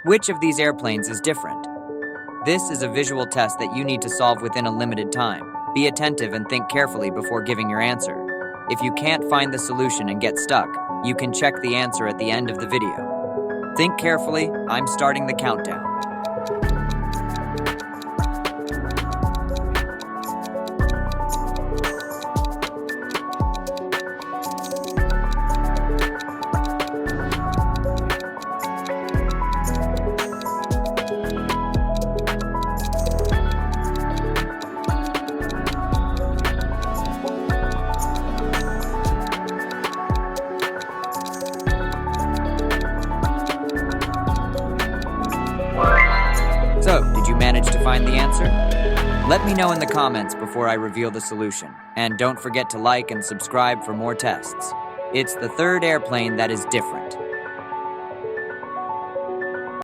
Which of these airplanes is different? This is a visual test that you need to solve within a limited time. Be attentive and think carefully before giving your answer. If you can't find the solution and get stuck, you can check the answer at the end of the video. Think carefully, I'm starting the countdown. So, did you manage to find the answer? Let me know in the comments before I reveal the solution. And don't forget to like and subscribe for more tests. It's the third airplane that is different.